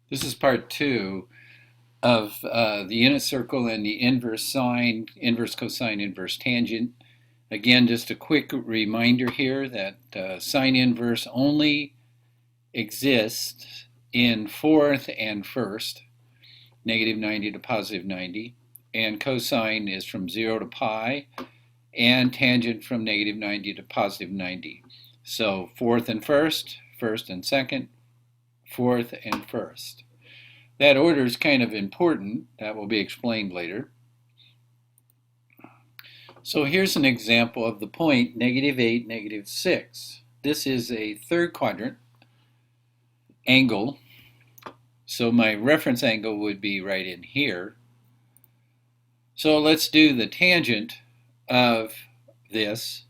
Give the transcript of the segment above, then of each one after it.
This is part two of the unit circle and the inverse sine, inverse cosine, inverse tangent. Again, just a quick reminder here that sine inverse only exists in fourth and first, negative 90 to positive 90, and cosine is from 0 to pi, and tangent from negative 90 to positive 90. So fourth and first, first and second, fourth and first. That order is kind of important. That will be explained later. So here's an example of the point negative 8, negative 6. This is a third quadrant angle. So my reference angle would be right in here. So let's do the tangent of this.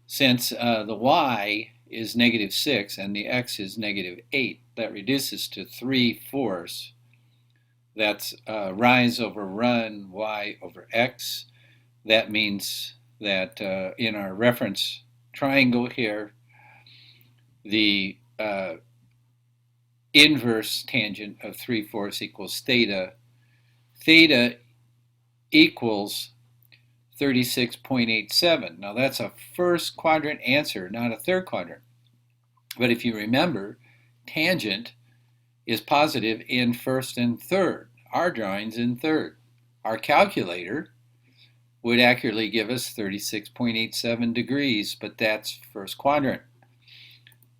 Since the y is negative 6 and the x is negative 8, that reduces to 3/4. That's rise over run, y over x. That means that in our reference triangle here, the inverse tangent of 3/4 equals theta. Theta equals 36.87. Now that's a first quadrant answer, not a third quadrant. But if you remember, tangent is positive in first and third. Our drawing's in third. Our calculator would accurately give us 36.87 degrees, but that's first quadrant.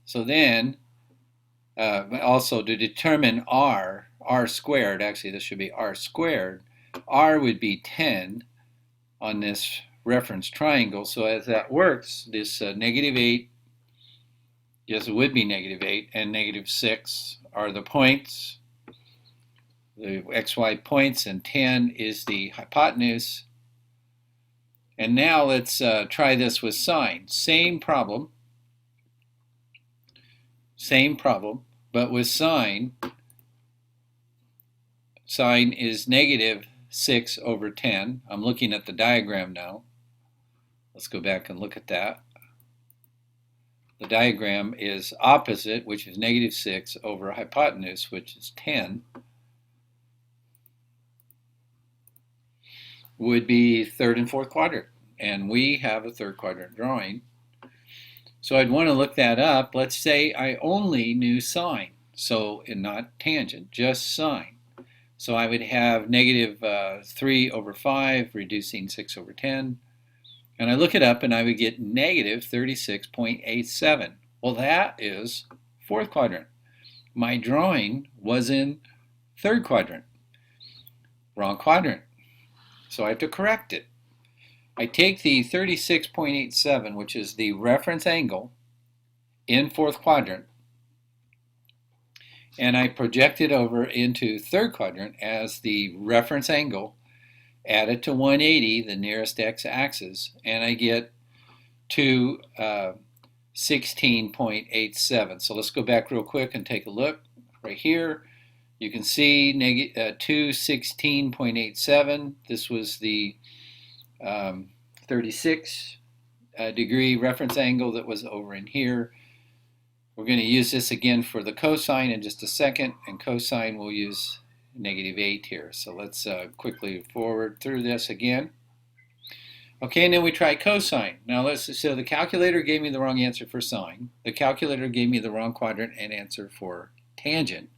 So then, also to determine r squared, actually this should be r squared, r would be 10 on this reference triangle. So as that works, this negative 8, yes, it would be negative 8, and negative 6 are the points, the xy points, and 10 is the hypotenuse. And now let's try this with sine. Same problem, but with sine, sine is negative 6 over 10. I'm looking at the diagram now. Let's go back and look at that. The diagram is opposite, which is negative 6 over hypotenuse, which is 10, would be third and fourth quadrant. And we have a third quadrant drawing. So I'd want to look that up. Let's say I only knew sine, so and not tangent, just sine. So I would have negative 3 over 5, reducing 6 over 10. And I look it up and I would get negative 36.87. Well, that is fourth quadrant. My drawing was in third quadrant. Wrong quadrant. So I have to correct it. I take the 36.87, which is the reference angle in fourth quadrant, and I project it over into third quadrant as the reference angle added to 180, the nearest x-axis, and I get to 16.87. So let's go back real quick and take a look. Right here, you can see 216.87. This was the 36 degree reference angle that was over in here. We're going to use this again for the cosine in just a second, and cosine we'll use negative 8 here. So let's quickly forward through this again. Okay, and then we try cosine. Now so the calculator gave me the wrong answer for sine. The calculator gave me the wrong quadrant and answer for tangent.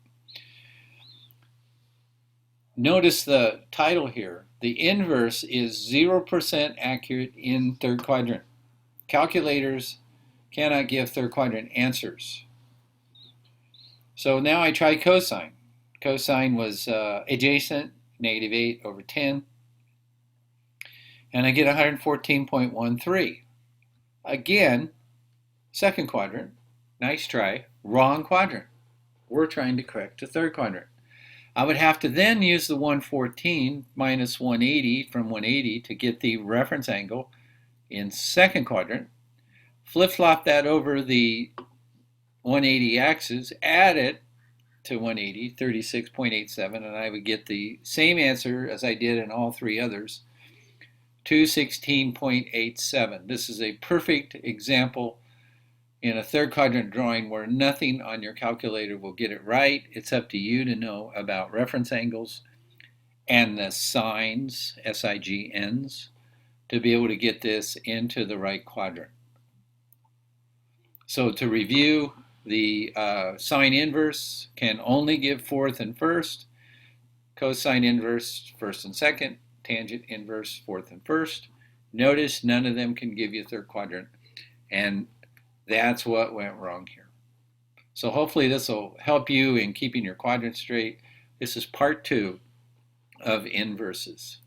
Notice the title here. The inverse is 0% accurate in third quadrant. Calculators cannot give third quadrant answers. So now I try cosine. Cosine was adjacent, negative 8 over 10. And I get 114.13. Again, second quadrant. Nice try. Wrong quadrant. We're trying to correct the third quadrant. I would have to then use the 114 minus 180 from 180 to get the reference angle in second quadrant. Flip-flop that over the 180 axis, add it to 180, 36.87, and I would get the same answer as I did in all three others, 216.87. This is a perfect example in a third quadrant drawing where nothing on your calculator will get it right. It's up to you to know about reference angles and the signs, SIGNs, to be able to get this into the right quadrant. So to review, the sine inverse can only give fourth and first, cosine inverse first and second, tangent inverse fourth and first. Notice none of them can give you third quadrant, and that's what went wrong here. So hopefully this will help you in keeping your quadrants straight. This is part 2 of inverses.